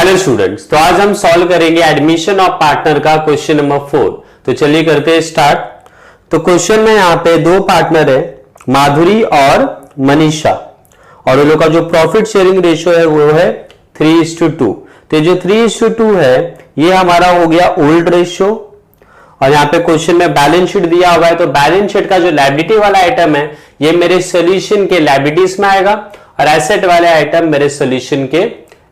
Hello students, तो आज हम सॉल्व करेंगे एडमिशन ऑफ पार्टनर का क्वेश्चन नंबर 4। तो चलिए करते हैं स्टार्ट। तो क्वेश्चन में यहाँ पे दो पार्टनर है, माधुरी और मनीषा, और उन लोग का जो प्रॉफिट शेयरिंग रेशियो है वो है 3:2। तो जो 3:2 है ये हमारा हो गया ओल्ड रेशियो। और यहाँ पे क्वेश्चन में बैलेंस शीट दिया हुआ है, तो बैलेंस शीट का जो लायबिलिटी वाला आइटम है ये मेरे सोल्यूशन के लायबिलिटीज में आएगा और एसेट वाले आइटम मेरे सोल्यूशन के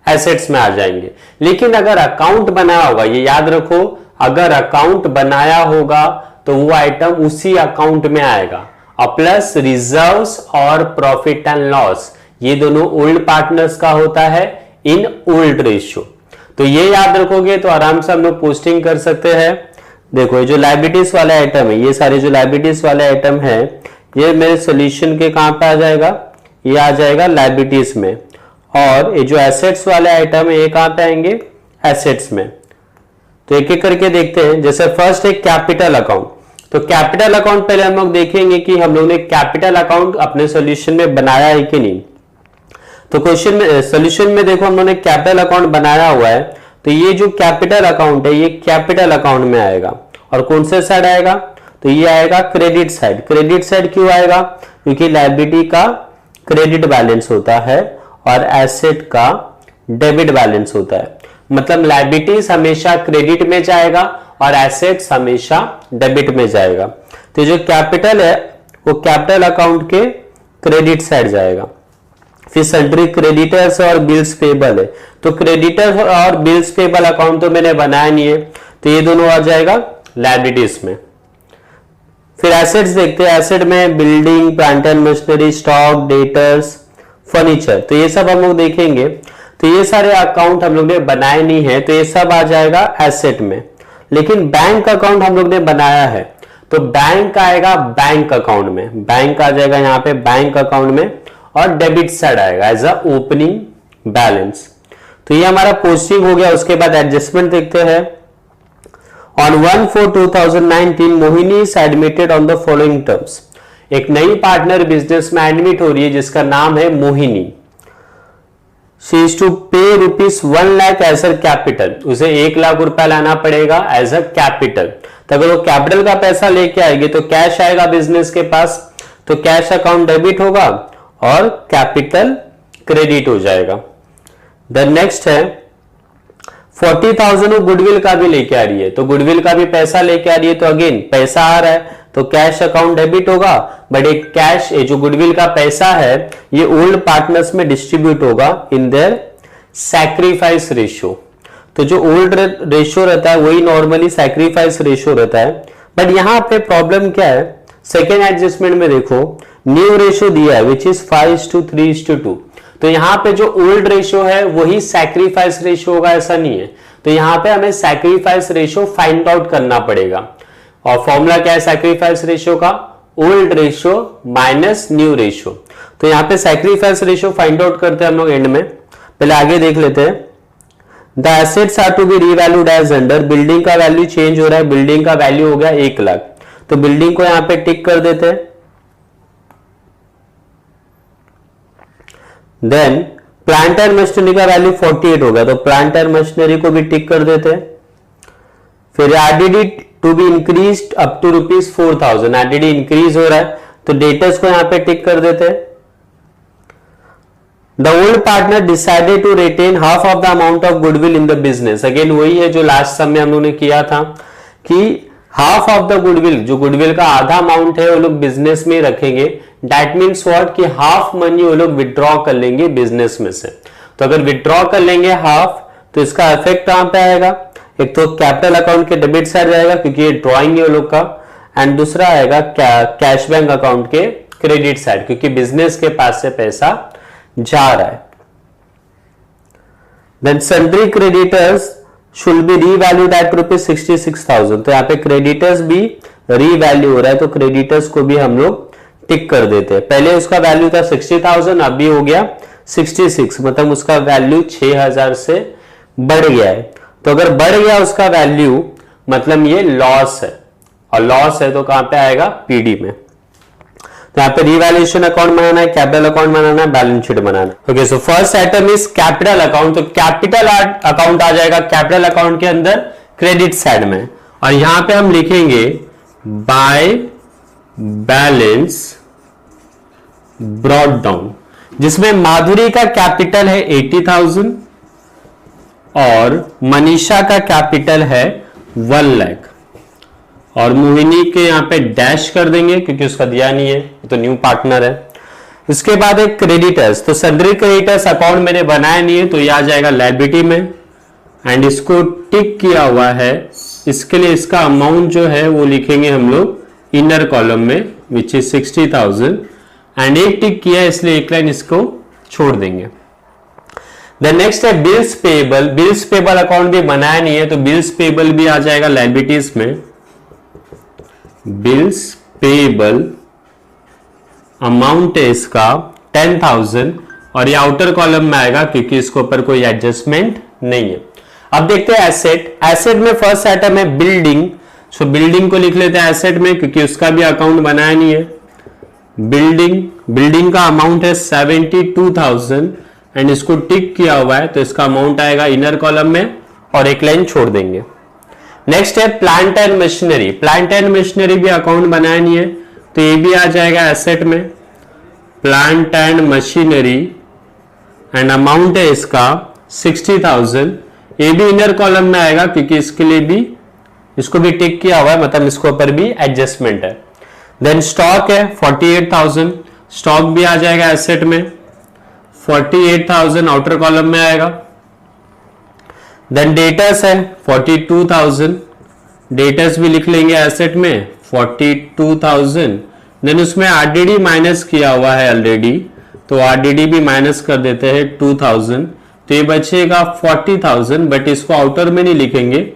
एसेट्स में आ जाएंगे। लेकिन अगर अकाउंट बनाया होगा, ये याद रखो, अगर अकाउंट बनाया होगा तो वो आइटम उसी अकाउंट में आएगा। और प्लस रिजर्व्स और प्रॉफिट एंड लॉस ये दोनों ओल्ड पार्टनर्स का होता है इन ओल्ड रेशियो। तो ये याद रखोगे तो आराम से हम लोग पोस्टिंग कर सकते हैं। देखो ये जो लायबिलिटीज वाले आइटम है, ये सारे जो लायबिलिटीज वाले आइटम है ये मेरे सोल्यूशन के कहां पे आ जाएगा, ये आ जाएगा लायबिलिटीज में। और ये जो एसेट्स वाले आइटम है ये कहां पे आएंगे, एसेट्स में। तो एक एक करके देखते हैं। जैसे फर्स्ट है कैपिटल अकाउंट। तो कैपिटल अकाउंट पहले हम लोग देखेंगे कि हम लोग ने कैपिटल अकाउंट अपने सॉल्यूशन में बनाया है कि नहीं। तो क्वेश्चन में सॉल्यूशन में देखो हम लोग ने कैपिटल अकाउंट बनाया हुआ है, तो ये जो कैपिटल अकाउंट है ये कैपिटल अकाउंट में आएगा। और कौन से साइड आएगा, तो ये आएगा क्रेडिट साइड। क्रेडिट साइड क्यों आएगा, क्योंकि लायबिलिटी का क्रेडिट बैलेंस होता है और एसेट का डेबिट बैलेंस होता है। मतलब लायबिलिटीज हमेशा क्रेडिट में जाएगा और एसेट्स हमेशा डेबिट में जाएगा। तो जो कैपिटल है वो कैपिटल अकाउंट के क्रेडिट साइड जाएगा। फिर सन्ड्री क्रेडिटर्स और बिल्स पेबल है, तो क्रेडिटर्स और बिल्स पेबल अकाउंट तो मैंने बनाया नहीं है, तो ये दोनों आ जाएगा लायबिलिटीज में। फिर एसेट्स देखते हैं। एसेट में building, plant and machinery, stock, debtors, furniture, तो ये सब हम लोग देखेंगे। तो ये सारे अकाउंट हम लोग ने बनाए नहीं है, तो ये सब आ जाएगा एसेट में। लेकिन बैंक अकाउंट हम लोग ने बनाया है, तो बैंक आएगा बैंक अकाउंट में। बैंक आ जाएगा यहाँ पे बैंक अकाउंट में और डेबिट साइड आएगा एज अ ओपनिंग बैलेंस। तो ये हमारा पोस्टिंग हो गया। उसके बाद एडजस्टमेंट देखते हैं। On 1/4/2019 Mohini is admitted on the following terms. एक नई पार्टनर बिजनेस में एडमिट हो रही है जिसका नाम है Mohini. She is to pay ₹1 lakh as a capital. उसे 1 लाख रुपया लाना पड़ेगा एज अ कैपिटल। तो अगर वो कैपिटल का पैसा लेके आएगी तो कैश आएगा बिजनेस के पास, तो कैश अकाउंट डेबिट होगा और कैपिटल क्रेडिट हो जाएगा। देन नेक्स्ट है 40,000 वो गुडविल का भी लेके आ रही है, तो गुडविल का भी पैसा लेके आ रही है, तो अगेन पैसा आ रहा है तो कैश अकाउंट डेबिट होगा। बट एक कैश ये जो गुडविल का पैसा है ये ओल्ड पार्टनर्स में डिस्ट्रीब्यूट होगा इन देयर सैक्रिफाइस रेशियो। तो जो ओल्ड रेशियो रहता है वही नॉर्मली सैक्रिफाइस रेशियो रहता है। बट यहां पे प्रॉब्लम क्या है, सेकेंड एडजस्टमेंट में देखो न्यू रेशियो दिया है विच इज 5:3:2। तो यहां पे जो ओल्ड रेशियो है वही सैक्रिफाइस रेशियो होगा, ऐसा नहीं है। तो यहां पे हमें सैक्रिफाइस रेशियो फाइंड आउट करना पड़ेगा। और फॉर्मूला क्या है सैक्रिफाइस रेशियो का, old ratio minus new ratio. तो यहां पे सैक्रिफाइस रेशियो फाइंड आउट करते हैं हम लोग एंड में। पहले आगे देख लेते हैं। The assets are to be revalued as under. Building का वैल्यू चेंज हो रहा है, बिल्डिंग का वैल्यू हो गया 1 लाख, तो बिल्डिंग को यहां पे टिक कर देते हैं। देन प्लांट एंड मशीनरी का वैल्यू 48 होगा, तो प्लांट एंड मशीनरी को भी टिक कर देते हैं। फिर RDD to be increased up to ₹4,000, RDD increase हो रहा है, तो डेटर्स को यहां पे टिक कर देते हैं। The old partner decided to retain half of the amount of goodwill in the business. Again वही है जो लास्ट समय हम लोगों ने किया था कि हाफ ऑफ द गुडविल, जो गुडविल का आधा अमाउंट है वो लोग बिजनेस में रखेंगे। दैट मीन्स व्हाट कि हाफ मनी वो लोग विड्रॉ कर लेंगे बिजनेस में से। तो अगर विड्रॉ कर लेंगे हाफ, तो इसका इफेक्ट कहां पे आएगा, एक तो कैपिटल अकाउंट के डेबिट साइड जाएगा क्योंकि ये ड्रॉइंग है वो लोग का, एंड दूसरा आएगा कैश बैंक अकाउंट के क्रेडिट साइड क्योंकि बिजनेस के पास से पैसा जा रहा है। Then sundry creditors should be revalued at ₹66,000। तो यहाँ पे क्रेडिटर्स भी रीवैल्यू हो रहा है, तो क्रेडिटर्स को भी हम लोग टिक कर देते हैं। पहले उसका वैल्यू था 60,000, अभी हो गया 66, मतलब उसका वैल्यू 6,000 से बढ़ गया है। तो अगर बढ़ गया उसका वैल्यू मतलब ये लॉस है, और लॉस है तो कहां पे आएगा, पीडी में। तो यहाँ पे रिवैल्यूएशन अकाउंट बनाना है, कैपिटल अकाउंट बनाना है, बैलेंस शीट बनाना है। Okay, so first item is capital account. तो कैपिटल अकाउंट आ जाएगा कैपिटल अकाउंट के अंदर क्रेडिट साइड में, और यहां पे हम लिखेंगे बाय बैलेंस ब्रॉट डाउन, जिसमें माधुरी का कैपिटल है 80,000 और मनीषा का कैपिटल है 1 लाख, और मोहिनी के यहां पे डैश कर देंगे क्योंकि उसका दिया नहीं है, तो न्यू पार्टनर है। इसके बाद एक क्रेडिटर्स, तो सन्ड्री क्रेडिटर्स अकाउंट मैंने बनाया नहीं है तो ये आ जाएगा लायबिलिटी में, एंड इसको टिक किया हुआ है, इसके लिए इसका अमाउंट जो है वो लिखेंगे हम लोग इनर कॉलम में, विच इज 60,000, एंड एक टिक किया इसलिए एक लाइन इसको छोड़ देंगे। देन नेक्स्ट है bills payable. Bills payable account भी बनाया नहीं है तो बिल्स पेबल भी आ जाएगा लायबिलिटीज में। बिल्स पेबल अमाउंट है इसका 10,000 और ये आउटर कॉलम में आएगा क्योंकि इसके ऊपर कोई एडजस्टमेंट नहीं है। अब देखते हैं एसेट। एसेट में फर्स्ट आइटम है बिल्डिंग, सो बिल्डिंग को लिख लेते हैं एसेट में क्योंकि उसका भी अकाउंट बनाया नहीं है। बिल्डिंग का अमाउंट है 72,000 एंड इसको टिक किया हुआ है तो इसका अमाउंट आएगा इनर कॉलम में और एक लाइन छोड़ देंगे। नेक्स्ट है plant and machinery. Plant and machinery भी अकाउंट बनाया नहीं है तो ये भी आ जाएगा एसेट में, plant and machinery, and amount है इसका 60,000। ये भी इनर कॉलम में आएगा क्योंकि इसके लिए भी इसको भी टिक किया हुआ है, मतलब इसके ऊपर भी एडजस्टमेंट है। देन स्टॉक है 48,000, स्टॉक भी आ जाएगा एसेट में, 48,000 आउटर कॉलम में आएगा। देन डेटर्स है 42,000, डेटर्स भी लिख लेंगे एसेट में 42,000। देन उसमें आरडीडी माइनस किया हुआ है ऑलरेडी तो आरडीडी भी माइनस कर देते हैं 2,000, तो ये बचेगा 40,000, बट इसको आउटर में नहीं लिखेंगे,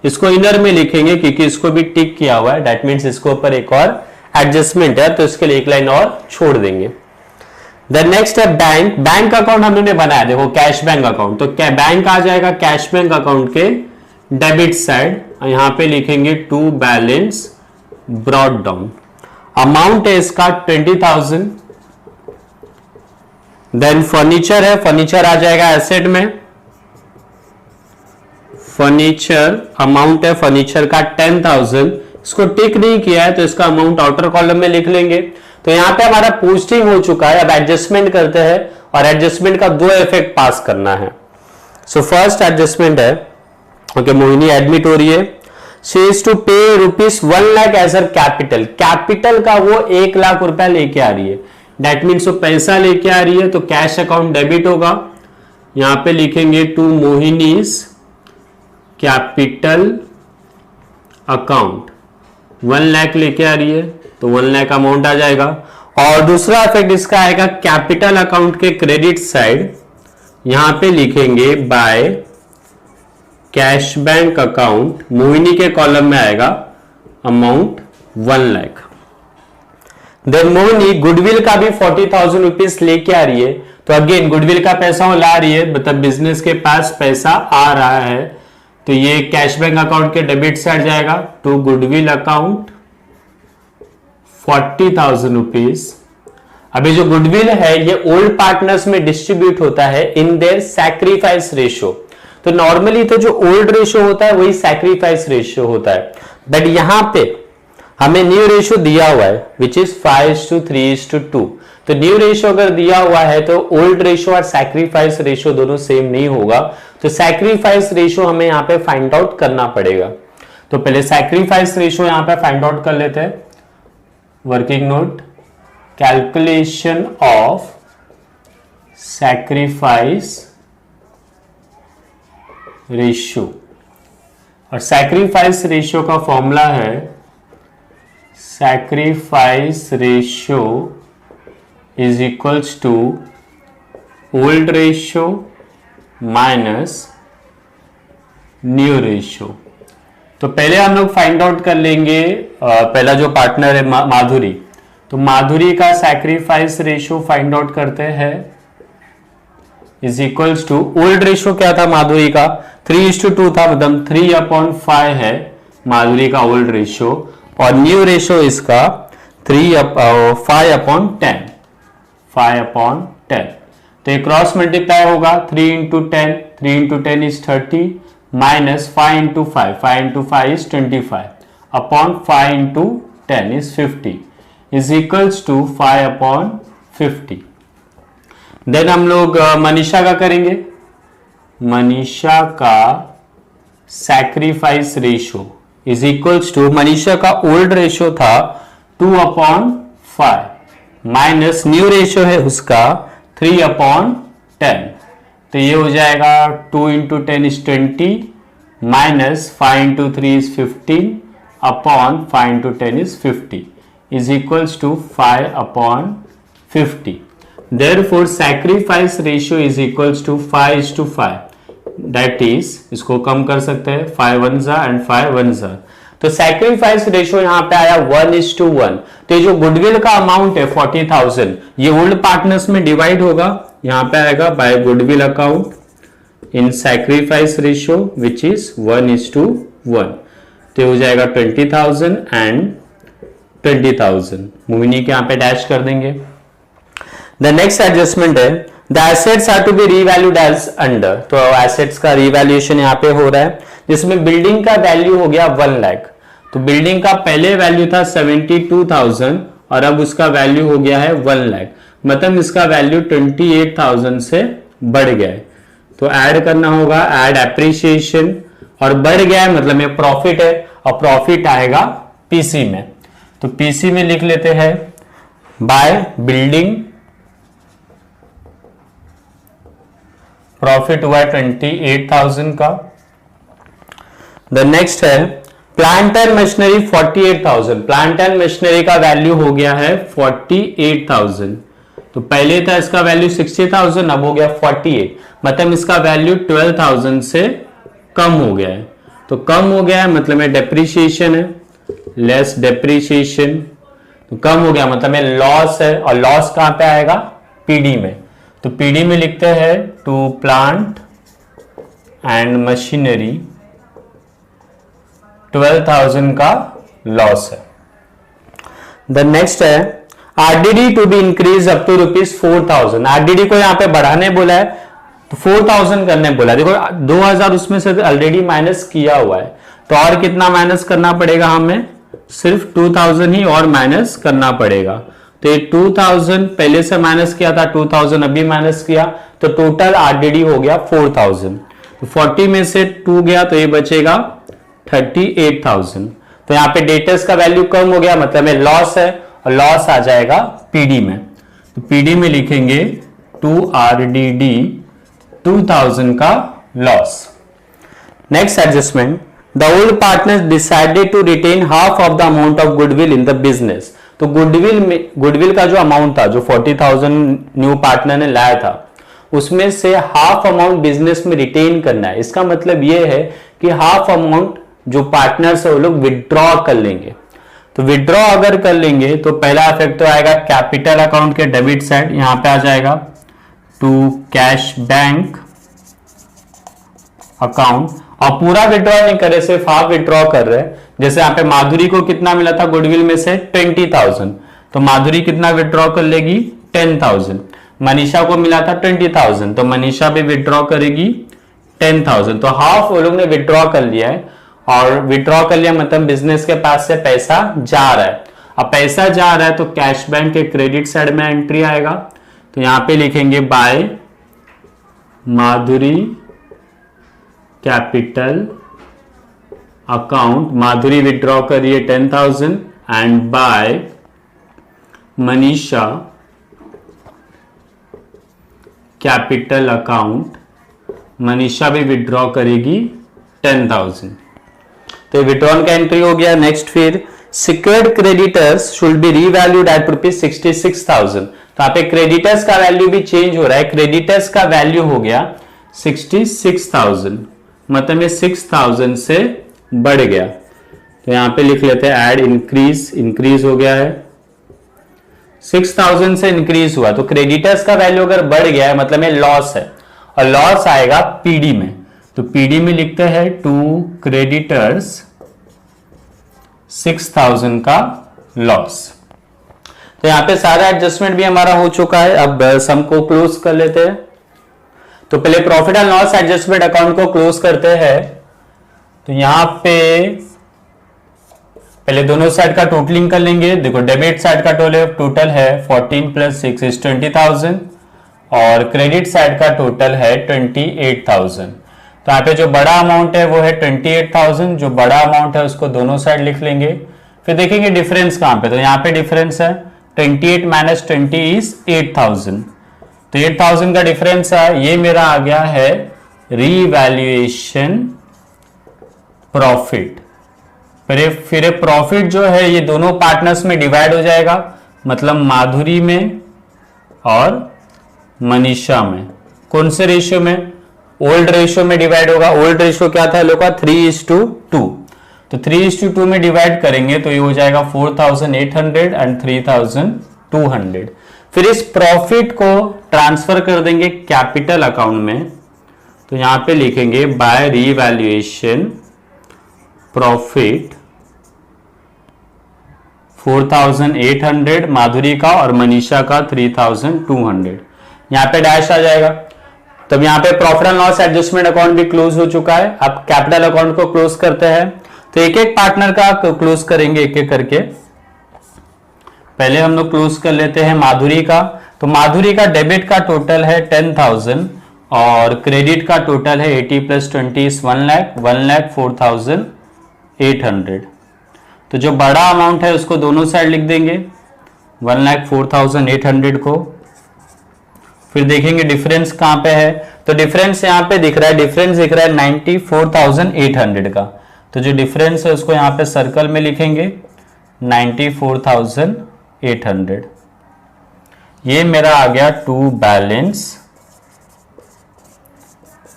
इसको इनर में लिखेंगे क्योंकि इसको भी टिक किया हुआ है, दैट मीन्स इसके ऊपर एक और एडजस्टमेंट है तो इसके लिए एक लाइन और छोड़ देंगे। देन नेक्स्ट है बैंक। बैंक अकाउंट हमने बनाया, देखो कैश बैंक अकाउंट, तो क्या बैंक आ जाएगा कैश बैंक अकाउंट के डेबिट साइड, यहां पे लिखेंगे to balance brought down. Amount है इसका 20,000। देन फर्नीचर है, फर्नीचर आ जाएगा एसेट में, फर्नीचर अमाउंट है फर्नीचर का 10,000, इसको टिक नहीं किया है तो इसका अमाउंट आउटर कॉलम में लिख लेंगे। तो यहां पे हमारा पोस्टिंग हो चुका है, अब एडजस्टमेंट करते हैं और एडजस्टमेंट का दो इफेक्ट पास करना है। सो फर्स्ट एडजस्टमेंट है, ओके, मोहिनी एडमिट हो रही है, she is to pay ₹1 lakh as a capital. Capital का वो 1 लाख रुपया लेके आ रही है, दैट मीन्स वो पैसा लेके आ रही है तो कैश अकाउंट डेबिट होगा। यहां पे लिखेंगे to Mohini's capital account, 1 lakh लेके आ रही है तो 1 लाख अमाउंट आ जाएगा। और दूसरा इफेक्ट इसका आएगा कैपिटल अकाउंट के क्रेडिट साइड, यहां पे लिखेंगे by cash bank account, Mohini के कॉलम में आएगा amount 1 lakh. Then Mohini goodwill का भी 40,000 रुपीज लेके आ रही है तो अगेन गुडविल का पैसा वो ला रही है, मतलब बिजनेस के पास पैसा आ रहा है तो ये कैश बैंक अकाउंट के डेबिट साइड जाएगा टू गुडविल अकाउंट 40,000 रुपीज। अभी जो गुडविल है ये ओल्ड पार्टनर्स में डिस्ट्रीब्यूट होता है इन देयर सैक्रिफाइस रेशियो, तो नॉर्मली तो जो ओल्ड रेशियो होता है वही सैक्रिफाइस रेशियो होता है, बट यहां पे हमें न्यू रेशियो दिया हुआ है विच इज 5:3:2। तो न्यू रेशियो अगर दिया हुआ है तो ओल्ड रेशियो और सैक्रिफाइस रेशियो दोनों सेम नहीं होगा, तो सैक्रिफाइस रेशियो हमें यहां पे फाइंड आउट करना पड़ेगा। तो पहले सैक्रिफाइस रेशियो यहां पे फाइंड आउट कर लेते हैं। Working note, calculation of sacrifice ratio, और सैक्रिफाइस रेशियो का फॉर्मूला है sacrifice ratio is equals to old ratio minus new ratio. तो पहले हम लोग फाइंड आउट कर लेंगे, पहला जो पार्टनर है माधुरी, तो माधुरी का सैक्रिफाइस रेशियो फाइंड आउट करते हैं is equals to, old ratio क्या था माधुरी का 3:2 था, मतलब 3/5 है माधुरी का ओल्ड रेशियो, और न्यू रेशियो इसका 5/10, 5/10। तो ये क्रॉस मल्टीप्लाई होगा 3 into 10, 3 into 10 is 30 minus 5 into 5, 5 into 5 is 25 upon 5 into 10 is 50 is equals to 5/50। Then हम लोग मनीषा का करेंगे। मनीषा का sacrifice ratio is equals to, Manisha का ओल्ड रेशो था 2/5 माइनस न्यू रेशो है उसका 3/10। तो ये हो जाएगा 2 into 10 is 20 minus 5 into 3 is 15 upon 5 into 10 is 50 is equals to 5/50। Therefore sacrifice ratio is equals to 5:5, that is इसको कम कर सकते हैं 5 1s and 5 1s। तो सैक्रिफाइस रेशियो यहां पे आया 1:1। तो ये जो गुडविल का अमाउंट है 40,000 ये ओल्ड पार्टनर्स में डिवाइड होगा, यहां पे आएगा by goodwill account in sacrifice ratio which is 1:1। तो हो जाएगा 20,000 एंड 20,000। मोहिनी के यहां पे डैश कर देंगे। द नेक्स्ट एडजस्टमेंट है the assets are to be revalued as under. तो एसेट्स का रीवैल्यूएशन यहाँ पे हो रहा है जिसमें बिल्डिंग का वैल्यू हो गया 1 लाख। तो बिल्डिंग का पहले वैल्यू था 72,000 और अब उसका वैल्यू हो गया है 1 लाख, मतलब इसका वैल्यू 28,000 से बढ़ गया है। तो ऐड करना होगा, ऐड एप्रिसिएशन, और बढ़ गया है मतलब ये प्रॉफिट है और प्रॉफिट आएगा पीसी में। तो पीसी में लिख लेते हैं बाय बिल्डिंग प्रॉफिट हुआ 28,000 का। द नेक्स्ट है plant and machinery 48,000। Plant and machinery का वैल्यू हो गया है 48,000। तो पहले था इसका वैल्यू 60,000, अब हो गया 48, मतलब इसका वैल्यू 12,000 से कम हो गया है। तो कम हो गया है मतलब ये डेप्रिसिएशन है, लेस डेप्रिसिएशन। तो कम हो गया मतलब ये लॉस है, और लॉस कहां पे आएगा? पीडी में। तो पीडी में लिखते हैं टू प्लांट एंड मशीनरी 12,000 का लॉस है। द नेक्स्ट है RDD to be increase up to ₹4,000। RDD को यहां पे बढ़ाने बोला है तो 4,000 करने बोला है। देखो 2,000 उसमें से ऑलरेडी माइनस किया हुआ है, तो और कितना माइनस करना पड़ेगा? हमें सिर्फ 2,000 ही और माइनस करना पड़ेगा। तो ये 2,000 पहले से माइनस किया था, 2,000 अभी माइनस किया, तो टोटल आरडीडी हो गया 4,000। तो 40 में से 2 गया तो ये बचेगा 38,000। तो यहाँ पे डेटर्स का वैल्यू कम हो गया मतलब ये लॉस है, और लॉस आ जाएगा पीडी में। तो पीडी में लिखेंगे 2 आरडीडी 2,000 का loss. Next adjustment the old partners decided to retain half of the amount of goodwill in the business. तो गुडविल का जो अमाउंट था, जो 40,000 न्यू पार्टनर ने लाया था, उसमें से हाफ अमाउंट बिजनेस में रिटेन करना है। इसका मतलब यह है कि हाफ अमाउंट जो पार्टनर्स है वो लोग विड्रॉ कर लेंगे। तो विड्रॉ अगर कर लेंगे तो पहला इफेक्ट तो आएगा कैपिटल अकाउंट के डेबिट साइड, यहां पे आ जाएगा टू कैश बैंक अकाउंट, और पूरा विड्रॉ नहीं करे, सिर्फ हाफ विड्रॉ कर रहे हैं। जैसे यहाँ पे माधुरी को कितना मिला था गुडविल में से? 20,000, तो माधुरी कितना विड्रॉ कर लेगी? 10,000। मनीषा को मिला था 20,000, तो मनीषा भी विड्रॉ करेगी 10,000। तो हाफ वो लोग ने विड्रॉ कर लिया है, और विड्रॉ कर लिया मतलब बिजनेस के पास से पैसा जा रहा है। अब पैसा जा रहा है तो कैश बैंक के क्रेडिट साइड में एंट्री आएगा। तो यहां पे लिखेंगे by Madhuri capital account, Madhuri withdraw करिए 10,000, and by Manisha capital account, Manisha भी विड्रॉ करेगी 10,000। तो विड्रॉन का एंट्री हो गया। नेक्स्ट फिर secured creditors should be revalued at ₹66,000। तो यहाँ पे क्रेडिटर्स का वैल्यू भी चेंज हो रहा है। क्रेडिटर्स का वैल्यू हो गया 66,000, मतलब ये 6,000 से बढ़ गया। तो यहां पे लिख लेते हैं ऐड इंक्रीज, इंक्रीज हो गया है 6,000 से इंक्रीज हुआ। तो क्रेडिटर्स का वैल्यू अगर बढ़ गया है मतलब ये लॉस है, और लॉस आएगा पीडी में। तो पीडी में लिखते हैं टू क्रेडिटर्स 6,000 का लॉस। तो यहाँ पे सारा एडजस्टमेंट भी हमारा हो चुका है। अब सम को क्लोज कर लेते हैं। तो पहले profit and loss adjustment account को क्लोज करते हैं। तो यहां पे पहले दोनों साइड का टोटलिंग कर लेंगे। देखो डेबिट साइड का टोटल है 14 + 6 = 20,000 और क्रेडिट साइड का टोटल है 28,000। तो यहाँ पे जो बड़ा अमाउंट है वो है 28,000, जो बड़ा अमाउंट है उसको दोनों साइड लिख लेंगे। फिर देखेंगे डिफरेंस कहां पे। तो यहाँ पे डिफरेंस है 28 - 20 = 8,000। तो 8,000 का डिफरेंस है, ये मेरा आ गया है रीवैल्यूएशन प्रॉफिट। फिर प्रॉफिट जो है ये दोनों पार्टनर्स में डिवाइड हो जाएगा, मतलब माधुरी में और मनीषा में। कौन से रेशियो में? ओल्ड रेशियो में डिवाइड होगा। ओल्ड रेशियो क्या था लोग का? 3:2। तो 3:2 में डिवाइड करेंगे तो ये हो जाएगा 4,800 एंड 3,200। फिर इस प्रॉफिट को ट्रांसफर कर देंगे कैपिटल अकाउंट में। तो यहां पे लिखेंगे बाय रीवैल्यूएशन प्रॉफिट 4,800 माधुरी का और मनीषा का 3,200। यहां पे डैश आ जाएगा। तब यहां पे profit and loss adjustment account भी क्लोज हो चुका है। अब कैपिटल अकाउंट को क्लोज करते हैं। तो एक एक पार्टनर का क्लोज करेंगे एक एक करके। पहले हम लोग क्लोज कर लेते हैं माधुरी का। तो माधुरी का डेबिट का टोटल है 10,000 और क्रेडिट का टोटल है 80 + 20 = 1 लाख, 1,04,800। तो जो बड़ा अमाउंट है उसको दोनों साइड लिख देंगे 1,04,800 को। फिर देखेंगे डिफरेंस कहां पे है। तो डिफरेंस यहां पे दिख रहा है, डिफरेंस दिख रहा है 94,800 का। तो जो डिफरेंस है उसको यहां पे सर्कल में लिखेंगे 94,800। ये मेरा आ गया टू बैलेंस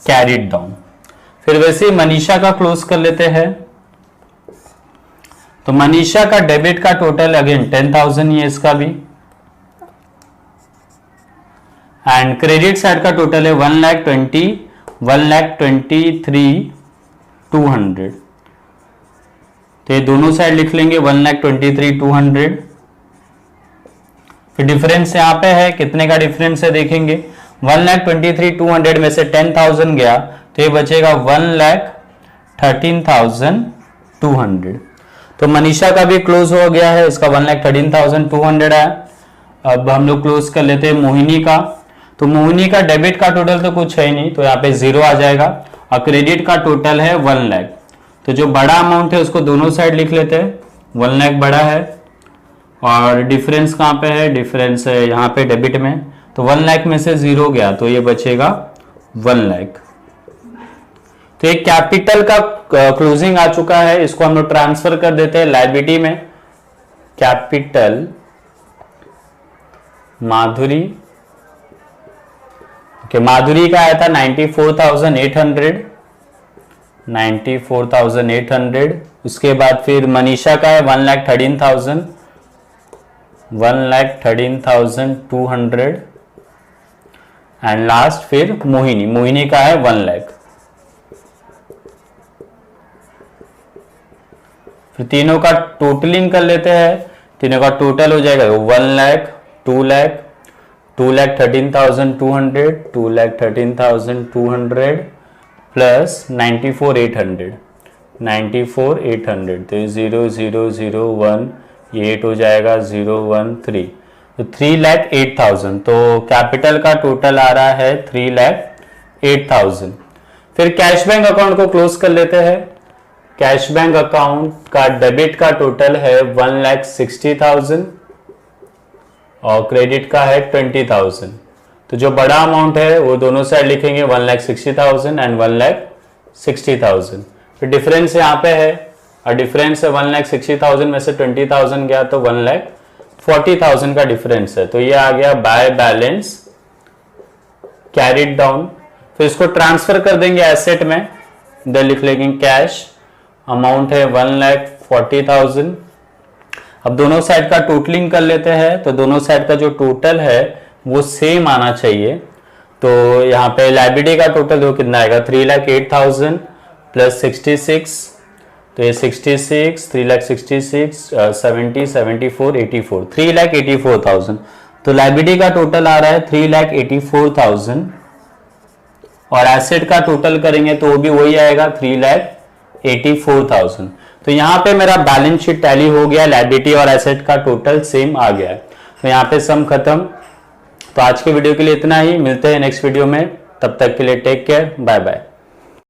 कैरिड डाउन। फिर वैसे ही मनीषा का क्लोज कर लेते हैं। तो मनीषा का डेबिट का टोटल अगेन 10,000 ही है इसका भी, एंड क्रेडिट साइड का टोटल है 1,23,200। तो ये दोनों साइड लिख लेंगे 1,23,200। फिर डिफरेंस यहां पे है, कितने का डिफरेंस है देखेंगे। 1,23,200 में से 10,000 गया तो ये बचेगा 1,13,200। तो मनीषा का भी क्लोज हो गया है, इसका 1,13,200 है। अब हम लोग क्लोज कर लेते हैं मोहिनी का। तो मोहिनी का डेबिट का टोटल तो कुछ है ही नहीं, तो यहाँ पे 0 आ जाएगा और क्रेडिट का टोटल है 1 लाख। तो जो बड़ा अमाउंट है उसको दोनों साइड लिख लेते हैं, 1 लाख बड़ा है और डिफरेंस कहां पे है, डिफरेंस है यहाँ पे डेबिट में। तो 1 लाख में से 0 गया तो ये बचेगा 1 लाख। तो एक कैपिटल का क्लोजिंग आ चुका है, इसको हम लोग ट्रांसफर कर देते हैं लायबिलिटी में। कैपिटल माधुरी, माधुरी का आया था 94,800। उसके बाद फिर मनीषा का है 1,13,200 एंड लास्ट फिर मोहिनी का है 1 लाख। फिर तीनों का टोटलिंग कर लेते हैं। तीनों का टोटल हो जाएगा 1 लाख, 2 लाख, 2,13,200, 2,13,200 प्लस 94,800। तो 0,0,0,1 ये 8 हो जाएगा 0,13। तो 3,08,000। तो कैपिटल का टोटल आ रहा है 3,08,000। फिर कैश बैंक अकाउंट को क्लोज कर लेते हैं। कैश बैंक अकाउंट का डेबिट का टोटल है 1,60,000 और क्रेडिट का है 20,000। तो जो बड़ा अमाउंट है वो दोनों साइड लिखेंगे 1,60,000 एंड 1,60,000। फिर डिफरेंस यहाँ पे है और डिफरेंस है 1,60,000 में से 20,000 गया तो 1,40,000 का डिफरेंस है। तो ये आ गया बाय बैलेंस कैरिड डाउन। फिर इसको ट्रांसफर कर देंगे एसेट में। इधर लिख लेंगे कैश, अमाउंट है 1,40,000। अब दोनों साइड का टोटलिंग कर लेते हैं। तो दोनों साइड का जो टोटल है वो सेम आना चाहिए। तो यहाँ पे लायबिलिटी का टोटल वो कितना आएगा 3,08,000 प्लस 66। तो ये 66, 3,66,000, 70, 74, 84, 3,84,000। तो लाइबिलिटी का टोटल आ रहा है 3,84,000 और एसेट का टोटल करेंगे तो वो भी वही आएगा 3,84,000। तो यहाँ पे मेरा बैलेंस शीट टैली हो गया, लाइबिलिटी और एसेट का टोटल सेम आ गया है। तो यहाँ पे सम खत्म। तो आज के वीडियो के लिए इतना ही, मिलते हैं नेक्स्ट वीडियो में, तब तक के लिए टेक केयर, बाय बाय।